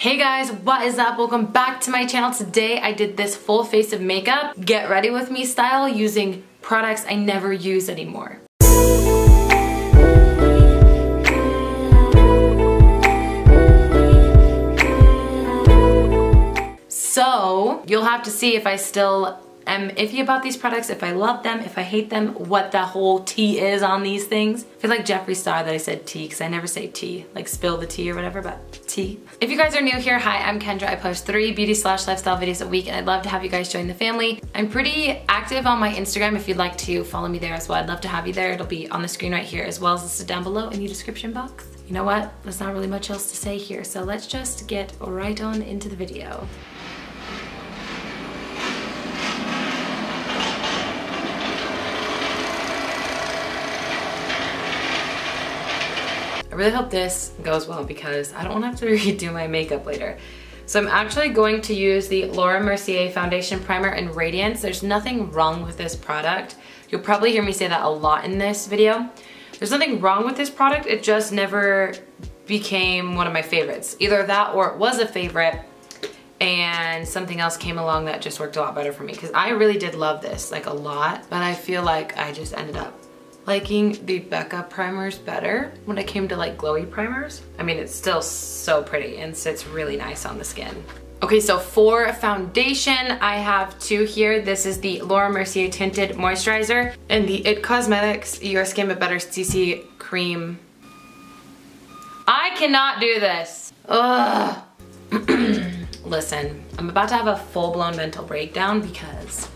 Hey guys, what is up? Welcome back to my channel. Today I did this full face of makeup, get ready with me style, using products I never use anymore. So you'll have to see if I still am iffy about these products, if I love them, if I hate them, what the whole tea is on these things. I feel like Jeffree Star that I said tea because I never say tea, like spill the tea or whatever, but tea. If you guys are new here, hi, I'm Kendra. I post 3 beauty/lifestyle videos a week and I'd love to have you guys join the family. I'm pretty active on my Instagram if you'd like to follow me there as well. I'd love to have you there. It'll be on the screen right here as well as listed down below in the description box. You know what? There's not really much else to say here, so let's just get right on into the video. I really hope this goes well because I don't want to have to redo my makeup later. So I'm actually going to use the Laura Mercier Foundation Primer in Radiance. There's nothing wrong with this product. You'll probably hear me say that a lot in this video. There's nothing wrong with this product, it just never became one of my favorites. Either that or it was a favorite and something else came along that just worked a lot better for me because I really did love this, like a lot, but I feel like I just ended up liking the Becca primers better when it came to like glowy primers. I mean, it's still so pretty and sits really nice on the skin. Okay, so for foundation, I have 2 here. This is the Laura Mercier Tinted Moisturizer and the It Cosmetics Your Skin But Better CC Cream. I cannot do this. Ugh. Listen, I'm about to have a full-blown mental breakdown because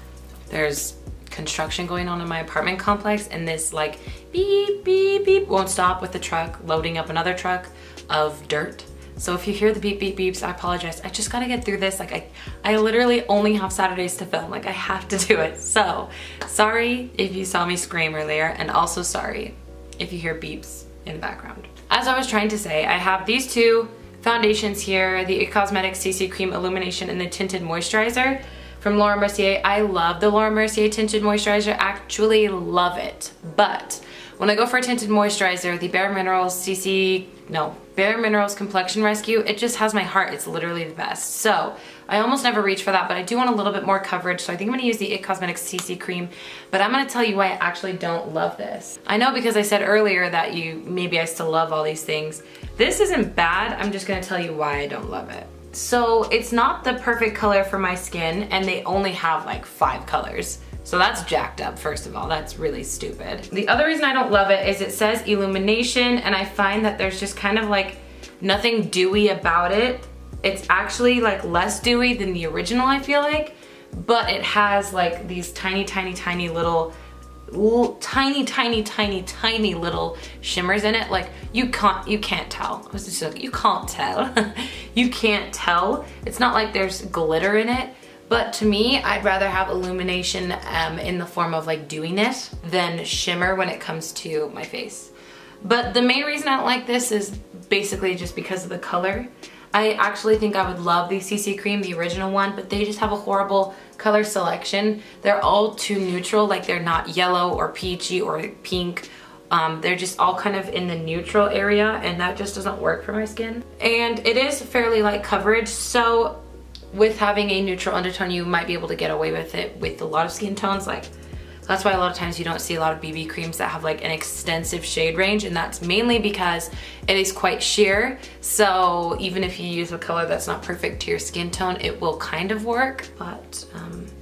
there's construction going on in my apartment complex and this like beep beep beep won't stop with the truck loading up another truck of dirt. So if you hear the beep beep beeps, I apologize. I just gotta get through this. Like I literally only have Saturdays to film. Like I have to do it. So sorry if you saw me scream earlier, and also sorry if you hear beeps in the background. As I was trying to say, I have these 2 foundations here, the It Cosmetics CC Cream Illumination and the Tinted Moisturizer from Laura Mercier. I love the Laura Mercier Tinted Moisturizer, actually love it. But when I go for a tinted moisturizer, the Bare Minerals Complexion Rescue, it just has my heart. It's literally the best. So I almost never reach for that, but I do want a little bit more coverage. So I think I'm gonna use the It Cosmetics CC Cream, but I'm gonna tell you why I actually don't love this. I know because I said earlier that maybe I still love all these things. This isn't bad, I'm just gonna tell you why I don't love it. So it's not the perfect color for my skin and they only have like 5 colors. So that's jacked up, first of all. That's really stupid. The other reason I don't love it is it says illumination and I find that there's just kind of like nothing dewy about it. It's actually like less dewy than the original, I feel like, but it has like these tiny little tiny little shimmers in it. Like you can't tell. I was just like, you can't tell. You can't tell. It's not like there's glitter in it, but to me, I'd rather have illumination in the form of like dewiness than shimmer when it comes to my face. But the main reason I don't like this is basically just because of the color. I actually think I would love the CC Cream, the original one, but they just have a horrible color selection. They're all too neutral, like they're not yellow or peachy or pink. They're just all kind of in the neutral area and that just doesn't work for my skin. And it is fairly light coverage, so with having a neutral undertone, you might be able to get away with it with a lot of skin tones. Like that's why a lot of times you don't see a lot of BB creams that have like an extensive shade range, and that's mainly because it is quite sheer. So even if you use a color that's not perfect to your skin tone, it will kind of work. But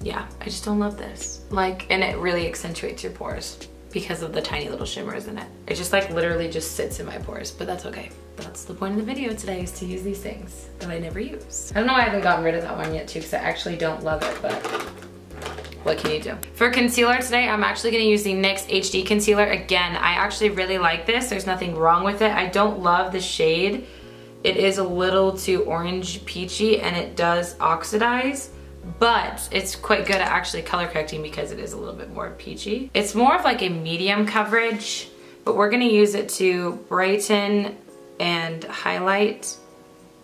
yeah, I just don't love this. Like, and it really accentuates your pores because of the tiny little shimmers in it. It just like literally just sits in my pores, but that's okay. That's the point of the video today, is to use these things that I never use. I don't know why I haven't gotten rid of that one yet too, because I actually don't love it, but what can you do? For concealer today, I'm actually gonna use the NYX HD Concealer. Again, I actually really like this. There's nothing wrong with it. I don't love the shade. It is a little too orange peachy and it does oxidize, but it's quite good at actually color correcting because it is a little bit more peachy. It's more of like a medium coverage, but we're gonna use it to brighten and highlight.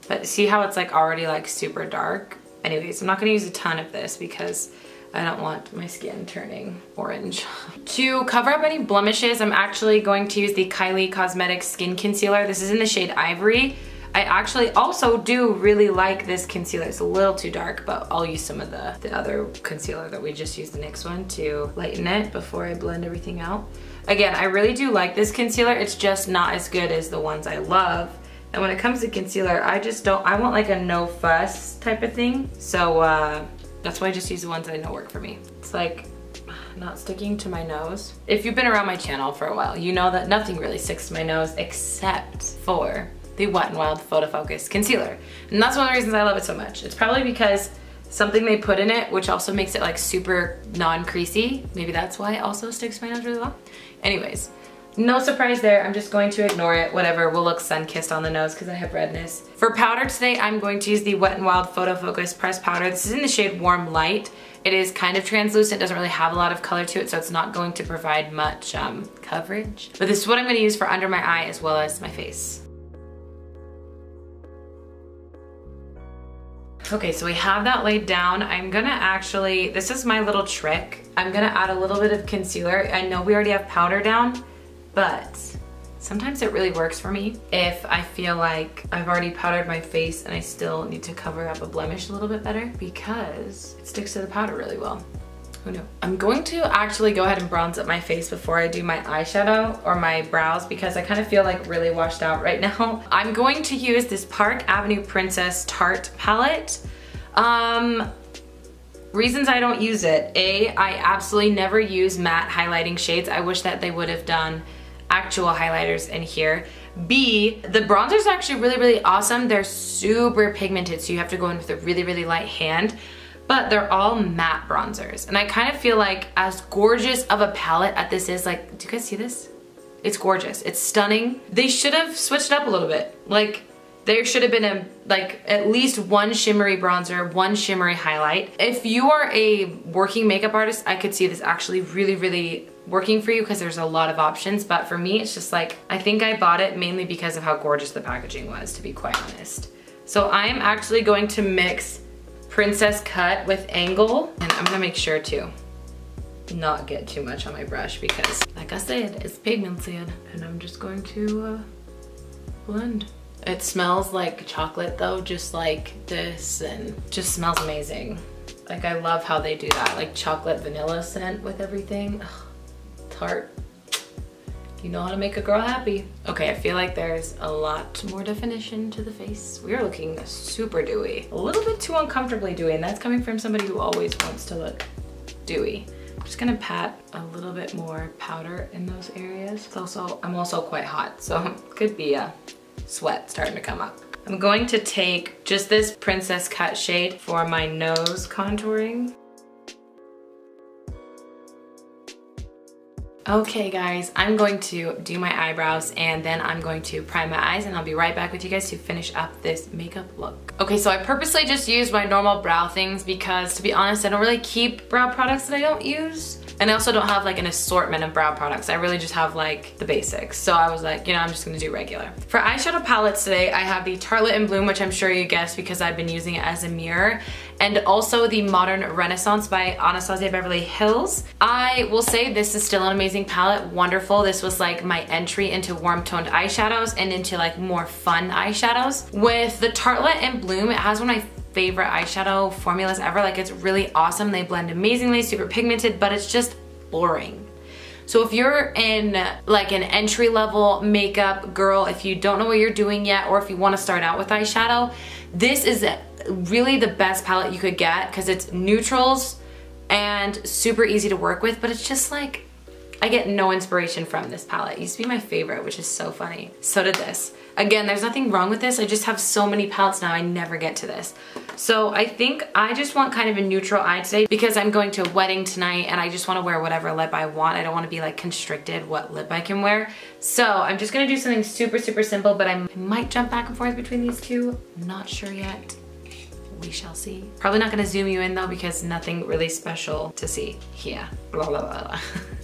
But see how it's like already like super dark? Anyways, I'm not gonna use a ton of this because I don't want my skin turning orange. To cover up any blemishes, I'm actually going to use the Kylie Cosmetics Skin Concealer. This is in the shade Ivory. I actually also do really like this concealer. It's a little too dark, but I'll use some of the other concealer that we just used, the NYX one, to lighten it before I blend everything out. Again, I really do like this concealer. It's just not as good as the ones I love. And when it comes to concealer, I want like a no fuss type of thing. So that's why I just use the ones that I know work for me. It's like not sticking to my nose. If you've been around my channel for a while, you know that nothing really sticks to my nose except for the Wet n Wild Photo Focus Concealer. And that's one of the reasons I love it so much. It's probably because something they put in it, which also makes it like super non-creasy. Maybe that's why it also sticks to my nose really well. Anyways, no surprise there. I'm just going to ignore it. Whatever, we'll look sun-kissed on the nose because I have redness. For powder today, I'm going to use the Wet n Wild Photo Focus Pressed Powder. This is in the shade Warm Light. It is kind of translucent, doesn't really have a lot of color to it, so it's not going to provide much coverage. But this is what I'm going to use for under my eye as well as my face. Okay, so we have that laid down. I'm gonna actually, this is my little trick. I'm gonna add a little bit of concealer. I know we already have powder down, but sometimes it really works for me if I feel like I've already powdered my face and I still need to cover up a blemish a little bit better because it sticks to the powder really well. Who knew? I'm going to actually go ahead and bronze up my face before I do my eyeshadow or my brows because I kind of feel like really washed out right now. I'm going to use this Park Avenue Princess Tarte palette. Reasons I don't use it. A, I absolutely never use matte highlighting shades. I wish that they would have done actual highlighters in here. B, the bronzer's actually really, really awesome. They're super pigmented, so you have to go in with a really, really light hand. But they're all matte bronzers. And I kind of feel like as gorgeous of a palette as this is, like, do you guys see this? It's gorgeous, it's stunning. They should have switched up a little bit. Like, there should have been like at least one shimmery bronzer, one shimmery highlight. If you are a working makeup artist, I could see this actually really, really working for you because there's a lot of options. But for me, it's just like, I think I bought it mainly because of how gorgeous the packaging was, to be quite honest. So I'm actually going to mix Princess Cut with Angle, and I'm gonna make sure to not get too much on my brush because, like I said, it's pigmented, and I'm just going to blend. It smells like chocolate though, just like this, and just smells amazing. Like, I love how they do that, like chocolate vanilla scent with everything. Ugh, Tarte. You know how to make a girl happy. Okay, I feel like there's a lot more definition to the face. We are looking super dewy. A little bit too uncomfortably dewy, and that's coming from somebody who always wants to look dewy. I'm just gonna pat a little bit more powder in those areas. It's also, I'm also quite hot, so it could be a sweat starting to come up. I'm going to take just this Princess Cut shade for my nose contouring. Okay guys, I'm going to do my eyebrows and then I'm going to prime my eyes, and I'll be right back with you guys to finish up this makeup look. Okay, so I purposely just used my normal brow things because, to be honest, I don't really keep brow products that I don't use. And I also don't have like an assortment of brow products. I really just have like the basics. So I was like, you know, I'm just gonna do regular. For eyeshadow palettes today, I have the Tarte in Bloom, which I'm sure you guessed because I've been using it as a mirror, and also the Modern Renaissance by Anastasia Beverly Hills. I will say this is still an amazing palette, wonderful. This was like my entry into warm toned eyeshadows and into like more fun eyeshadows. With the Tarte in Bloom, it has one of my favorite eyeshadow formulas ever. Like, it's really awesome. They blend amazingly, super pigmented, but it's just boring. So if you're in like an entry-level makeup girl, if you don't know what you're doing yet, or if you want to start out with eyeshadow, this is really the best palette you could get because it's neutrals and super easy to work with, but it's just like, I get no inspiration from this palette. It used to be my favorite, which is so funny. So did this. Again, there's nothing wrong with this. I just have so many palettes now, I never get to this. So I think I just want kind of a neutral eye today because I'm going to a wedding tonight and I just want to wear whatever lip I want. I don't want to be like constricted what lip I can wear. So I'm just going to do something super, super simple, but I might jump back and forth between these two. Not sure yet. We shall see. Probably not going to zoom you in though because nothing really special to see here. Blah, blah, blah, blah.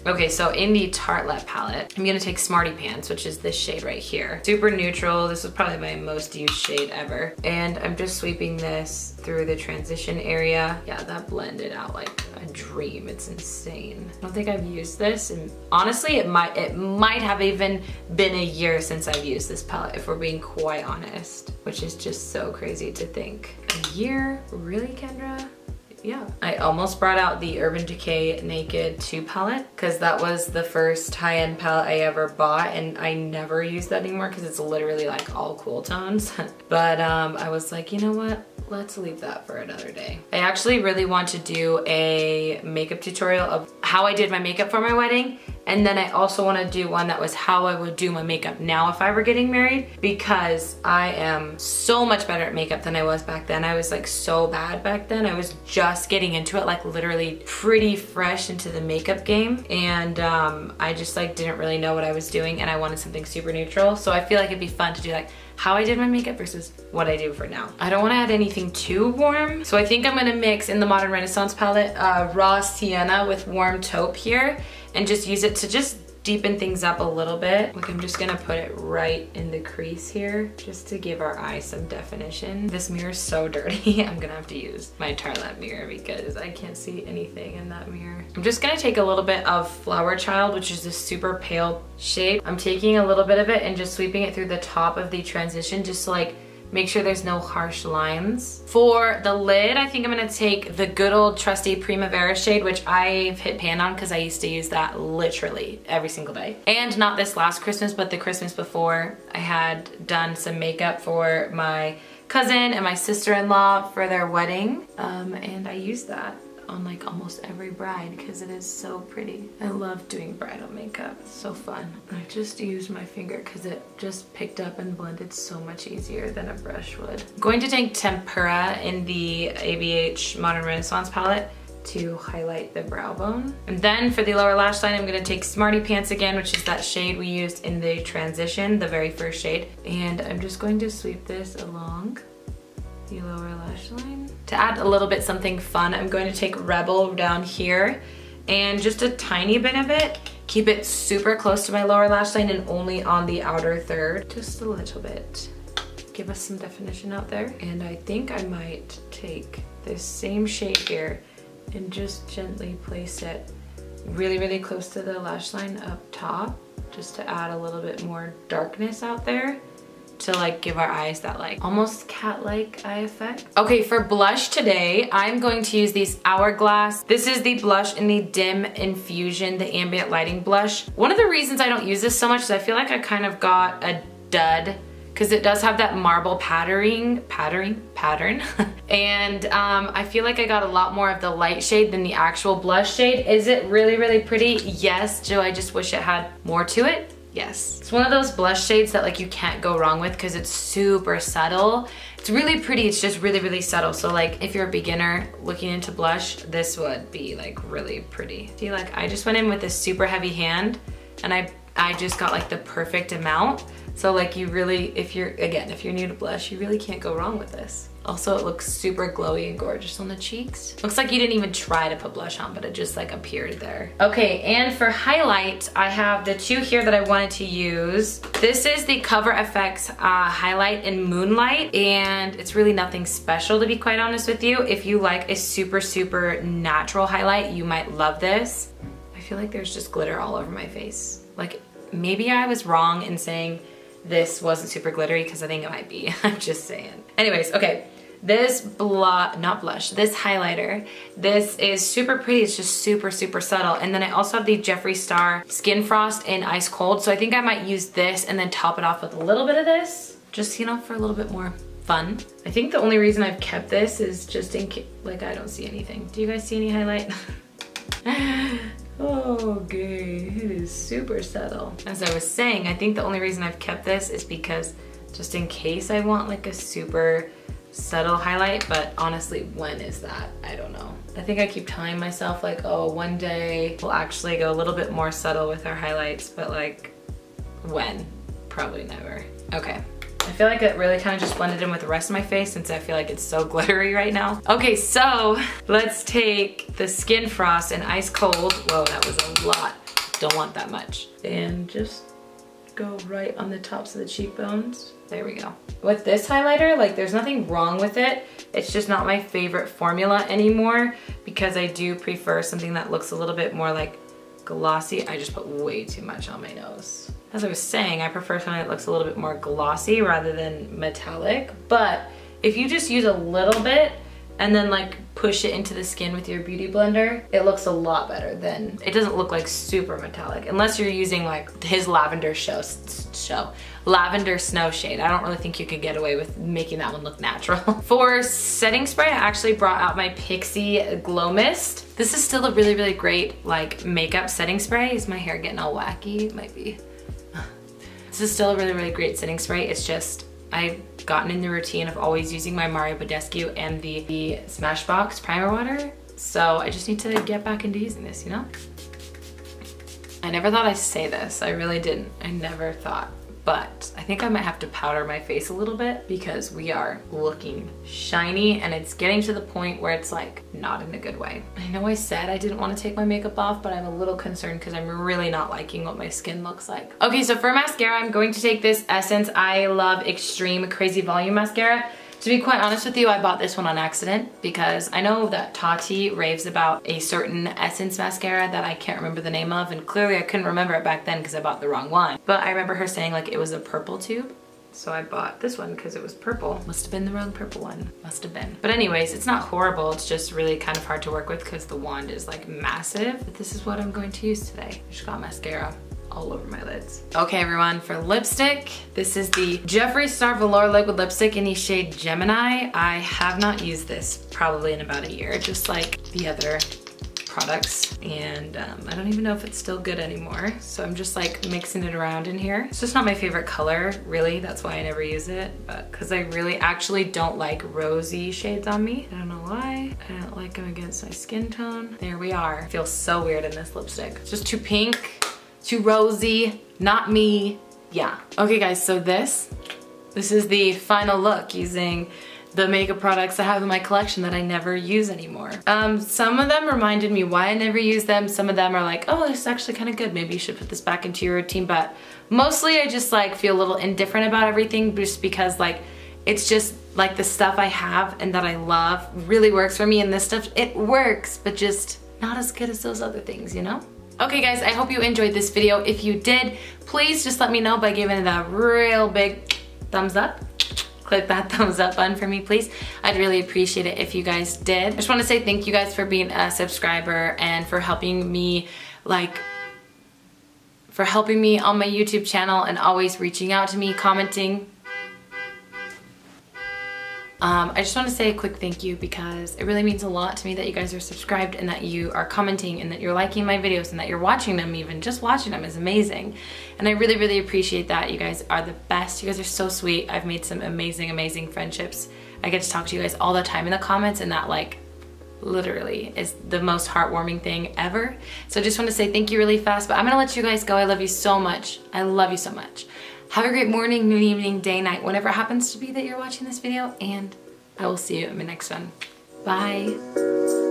Okay, so in the Tarte palette, I'm gonna take Smarty Pants, which is this shade right here. Super neutral. This is probably my most used shade ever. And I'm just sweeping this through the transition area. Yeah, that blended out like a dream. It's insane. I don't think I've used this, and honestly, it might have even been a year since I've used this palette, if we're being quite honest, which is just so crazy to think. A year? Really, Kendra? Yeah. I almost brought out the Urban Decay Naked 2 palette because that was the first high-end palette I ever bought, and I never use that anymore because it's literally like all cool tones. But I was like, you know what? Let's leave that for another day. I actually really want to do a makeup tutorial of how I did my makeup for my wedding, and then I also want to do one that was how I would do my makeup now if I were getting married, because I am so much better at makeup than I was back then. I was like so bad back then. I was just getting into it, like literally pretty fresh into the makeup game, and I just like didn't really know what I was doing, and I wanted something super neutral. So I feel like it'd be fun to do like how I did my makeup versus what I do for now. I don't want to add anything too warm, so I think I'm gonna mix in the Modern Renaissance palette raw sienna with warm taupe here, and just use it to just deepen things up a little bit. Like I'm just gonna put it right in the crease here just to give our eye some definition. This mirror is so dirty. I'm gonna have to use my Tarte mirror because I can't see anything in that mirror. I'm just gonna take a little bit of Flower Child, which is this super pale shade. I'm taking a little bit of it and just sweeping it through the top of the transition just to like make sure there's no harsh lines. For the lid, I think I'm gonna take the good old trusty Primavera shade, which I've hit pan on because I used to use that literally every single day. And not this last Christmas, but the Christmas before, I had done some makeup for my cousin and my sister-in-law for their wedding. And I used that on like almost every bride because it is so pretty. I love doing bridal makeup. It's so fun. I just used my finger because it just picked up and blended so much easier than a brush would. I'm going to take Tempera in the ABH Modern Renaissance palette to highlight the brow bone. And then for the lower lash line, I'm gonna take Smarty Pants again, which is that shade we used in the transition, the very first shade. And I'm just going to sweep this along the lower lash line. To add a little bit something fun, I'm going to take Rebel down here and just a tiny bit of it. Keep it super close to my lower lash line and only on the outer third. Just a little bit. Give us some definition out there. And I think I might take this same shade here and just gently place it really, really close to the lash line up top, just to add a little bit more darkness out there, to like give our eyes that like almost cat-like eye effect. Okay, for blush today, I'm going to use these Hourglass. This is the blush in the Dim Infusion, the ambient lighting blush. One of the reasons I don't use this so much is I feel like I kind of got a dud because it does have that marble pattern. And I feel like I got a lot more of the light shade than the actual blush shade. Is it really, really pretty? Yes. Do I just wish it had more to it? Yes. It's one of those blush shades that like you can't go wrong with because it's super subtle. It's really pretty, it's just really, really subtle. So like if you're a beginner looking into blush, this would be like really pretty. See, like I just went in with a super heavy hand and I just got like the perfect amount. So like you really, if you're new to blush, you really can't go wrong with this. Also, it looks super glowy and gorgeous on the cheeks. Looks like you didn't even try to put blush on, but it just like appeared there. Okay, and for highlight, I have the two here that I wanted to use. This is the Cover FX highlight in Moonlight, and it's really nothing special to be quite honest with you. If you like a super, super natural highlight, you might love this. I feel like there's just glitter all over my face. Like maybe I was wrong in saying this wasn't super glittery because I think it might be. I'm just saying. Anyways, okay. This this highlighter, this is super pretty. It's just super, super subtle. And then I also have the Jeffree Star Skin Frost in Ice Cold. So I think I might use this and then top it off with a little bit of this. Just, you know, for a little bit more fun. I think the only reason I've kept this is just in case, like I don't see anything. Do you guys see any highlight? Okay, it is super subtle. As I was saying, I think the only reason I've kept this is because just in case I want like a super subtle highlight, but honestly, when is that? I don't know. I think I keep telling myself like, oh, one day we'll actually go a little bit more subtle with our highlights, but like, when? Probably never. Okay. I feel like it really kind of just blended in with the rest of my face since I feel like it's so glittery right now. Okay, so let's take the Skin Frost in Ice Cold. Whoa, that was a lot. don't want that much. And just go right on the tops of the cheekbones. There we go. With this highlighter, like there's nothing wrong with it. It's just not my favorite formula anymore because I do prefer something that looks a little bit more like glossy. I just put way too much on my nose. As I was saying, I prefer something that looks a little bit more glossy rather than metallic. But if you just use a little bit and then like push it into the skin with your beauty blender, it looks a lot better than, it doesn't look like super metallic unless you're using like his lavender lavender snow shade. I don't really think you could get away with making that one look natural. For setting spray, I actually brought out my Pixi Glow Mist. This is still a really, really great like makeup setting spray. Is my hair getting all wacky? It might be. This is still a really, really great setting spray. It's just, I've gotten in the routine of always using my Mario Badescu and the Smashbox primer water. So I just need to get back into using this, you know? I never thought I'd say this. I really didn't. I never thought. But I think I might have to powder my face a little bit because we are looking shiny and it's getting to the point where it's like not in a good way. I know I said I didn't want to take my makeup off, but I'm a little concerned because I'm really not liking what my skin looks like. Okay, so for mascara, I'm going to take this Essence I Love Extreme Crazy Volume Mascara. To be quite honest with you, I bought this one on accident because I know that Tarte raves about a certain Essence mascara that I can't remember the name of, and clearly I couldn't remember it back then because I bought the wrong one. But I remember her saying like it was a purple tube. So I bought this one because it was purple. Must have been the wrong purple one. Must have been. But anyways, it's not horrible. It's just really kind of hard to work with because the wand is like massive. But this is what I'm going to use today. I just got mascara all over my lids. Okay everyone, for lipstick, this is the Jeffree Star Velour Liquid Lipstick in the shade Gemini. I have not used this probably in about a year, just like the other products, and I don't even know if it's still good anymore. So I'm just like mixing it around in here. It's just not my favorite color, really. That's why I never use it, but because I really actually don't like rosy shades on me. I don't know why. I don't like them against my skin tone. There we are. It feels so weird in this lipstick. It's just too pink. Too rosy, not me, yeah. Okay guys, so this is the final look using the makeup products I have in my collection that I never use anymore. Some of them reminded me why I never use them. Some of them are like, oh, this is actually kind of good. Maybe you should put this back into your routine. But mostly I just like feel a little indifferent about everything just because like, it's just like the stuff I have and that I love really works for me, and this stuff, it works, but just not as good as those other things, you know? Okay guys, I hope you enjoyed this video. If you did, please just let me know by giving it a real big thumbs up. Click that thumbs up button for me, please. I'd really appreciate it if you guys did. I just want to say thank you guys for being a subscriber and for helping me on my YouTube channel and always reaching out to me, commenting. I just want to say a quick thank you because it really means a lot to me that you guys are subscribed and that you are commenting and that you're liking my videos and that you're watching them even. Just watching them is amazing. And I really, really appreciate that. You guys are the best. You guys are so sweet. I've made some amazing, amazing friendships. I get to talk to you guys all the time in the comments, and that like literally is the most heartwarming thing ever. So I just want to say thank you really fast, but I'm gonna let you guys go. I love you so much. I love you so much. Have a great morning, noon, evening, day, night, whenever it happens to be that you're watching this video, and I will see you in my next one. Bye.